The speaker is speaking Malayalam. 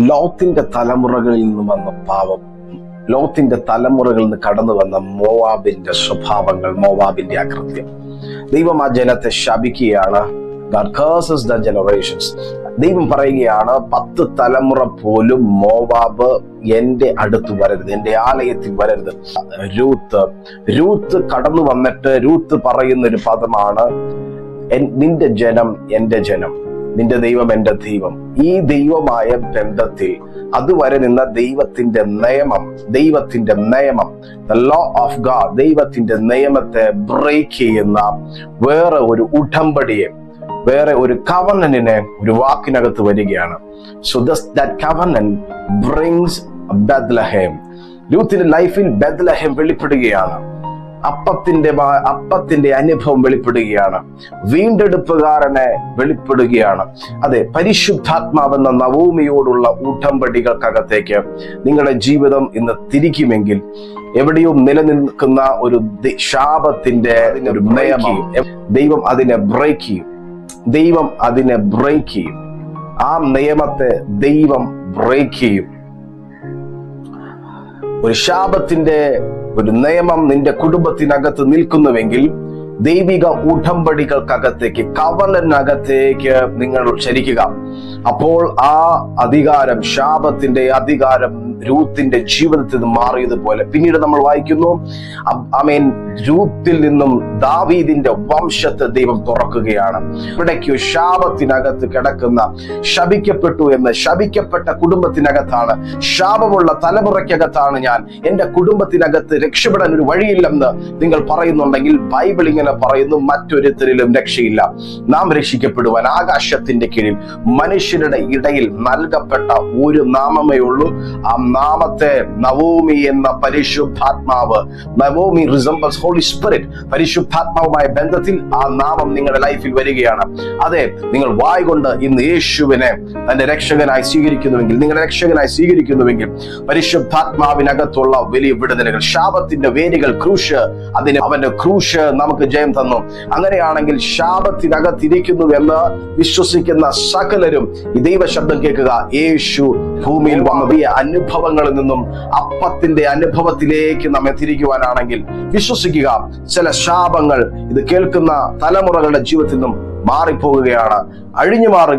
ലോത്തിന്റെ തലമുറകളിൽ നിന്ന് വന്ന പാപം, ലോത്തിന്റെ തലമുറകളിൽ നിന്ന് കടന്നു വന്ന മോവാബിന്റെ സ്വഭാവങ്ങൾ, മോവാബിന്റെ അകൃത്യം. ദൈവം ആ ജനത്തെ ശപിക്കുകയാണ്. God curses the generations. ദൈവം പറയുകയാണ്, 10 തലമുറ പോലും മോവാബ് എന്റെ അടുത്ത് വരരുത്, എന്റെ ആലയത്തിൽ വരരുത്. രൂത്ത് കടന്നു വന്നിട്ട് രൂത്ത് പറയുന്ന ഒരു പദമാണ്, നിന്റെ ജനം എന്റെ ജനം, നിന്റെ ദൈവം എന്റെ ദൈവം. ഈ ദൈവമായ ബന്ധത്തിൽ അതുവരെ നിന്ന ദൈവത്തിന്റെ നിയമം the law of God, ദൈവത്തിന്റെ നിയമത്തെ ബ്രേക്ക് ചെയ്യുന്ന വേറെ ഒരു ഉടമ്പടിയെ, വേറെ ഒരു കവനന്റിനെ ഒരു വാക്കിനകത്ത് വരികയാണ്. So that covenant brings Bethlehem. രൂത്തിന്റെ ലൈഫിൽ ബെത്ലഹേം വെളിപ്പെടുകയാണ്. അപ്പത്തിന്റെ അനുഭവം വെളിപ്പെടുകയാണ്. വീണ്ടെടുപ്പുകാരനെ വെളിപ്പെടുകയാണ്. അതെ, പരിശുദ്ധാത്മാവെന്ന നവോമിയോടുള്ള ഉടമ്പടികൾക്കകത്തേക്ക് നിങ്ങളുടെ ജീവിതം ഇന്ന് തിരിക്കുമെങ്കിൽ എവിടെയോ നിലനിൽക്കുന്ന ഒരു ശാപത്തിന്റെ ഒരു നിയമം ദൈവം അതിനെ ബ്രേക്ക് ചെയ്യും. ആ നിയമത്തെ ദൈവം ബ്രേക്ക് ചെയ്യും. ഒരു ശാപത്തിന്റെ ഒരു നിയമം നിന്റെ കുടുംബത്തിനകത്ത് നിൽക്കുന്നുവെങ്കിൽ ദൈവിക ഉടമ്പടികൾക്കകത്തേക്ക്, കവനനകത്തേക്ക് നിങ്ങൾ ക്ഷണിക്കുക. അപ്പോൾ ആ അധികാരം, ശാപത്തിന്റെ അധികാരം രൂത്തിന്റെ ജീവിതത്തിൽ നിന്ന് മാറിയതുപോലെ പിന്നീട് നമ്മൾ വായിക്കുന്നു, രൂത്തിൽ നിന്നും ദാവീദിന്റെ വംശത്തെ ദൈവം തുറക്കുകയാണ്. ഇവിടേക്ക് ശാപത്തിനകത്ത് കിടക്കുന്ന, ശപിക്കപ്പെട്ട കുടുംബത്തിനകത്താണ്, ശാപമുള്ള തലമുറയ്ക്കകത്താണ് ഞാൻ, എന്റെ കുടുംബത്തിനകത്ത് രക്ഷപ്പെടാൻ ഒരു വഴിയില്ലെന്ന് നിങ്ങൾ പറയുന്നുണ്ടെങ്കിൽ ബൈബിൾ ഇങ്ങനെ പറയുന്നു, മറ്റൊരുത്തരിലും രക്ഷയില്ല. നാം രക്ഷിക്കപ്പെടുവാൻ ആകാശത്തിന്റെ കീഴിൽ മനുഷ്യരുടെ ഇടയിൽ നൽകപ്പെട്ട ഒരു നാമമേ ഉള്ളൂ. ആ നാമത്തെ നവോമി എന്ന പരിശുദ്ധാത്മാവ്, നവോമി റിസംബിൾസ് ഹോളി സ്പിരിറ്റ്, പരിശുദ്ധാത്മാവുമായ ബന്ധത്തിൽ ആ നാമം നിങ്ങളുടെ ലൈഫിൽ വരികയാണ്. അതെ, നിങ്ങൾ വായ് കൊണ്ട് ഇന്ന് യേശുവിനെ തന്റെ രക്ഷകനായി സ്വീകരിക്കുന്നുവെങ്കിൽ, നിങ്ങളുടെ രക്ഷകനായി സ്വീകരിക്കുന്നുവെങ്കിൽ, പരിശുദ്ധാത്മാവിനകത്തുള്ള വലിയ വിടുതലുകൾ, ശാപത്തിന്റെ വേരുകൾ, ക്രൂശ്, അവന്റെ ക്രൂശ് നമുക്ക് ജയം തന്നു. അങ്ങനെയാണെങ്കിൽ ശാപത്തിനകത്തിരിക്കുന്നു എന്ന് വിശ്വസിക്കുന്ന സകലരും ഈ ദൈവ ശബ്ദം കേൾക്കുക. യേശു ഭൂമിയിൽ വന്ന വലിയ അനുഭവങ്ങളിൽ നിന്നും അപ്പത്തിന്റെ അനുഭവത്തിലേക്ക് നമ്മെ തിരിക്കുവാനാണെങ്കിൽ വിശ്വസിക്കുക, ചില ശാപങ്ങൾ ഇത് കേൾക്കുന്ന തലമുറകളുടെ ജീവിതത്തിൽ നിന്നും മാറിപ്പോകുകയാണ്, അഴിഞ്ഞു മാറുക.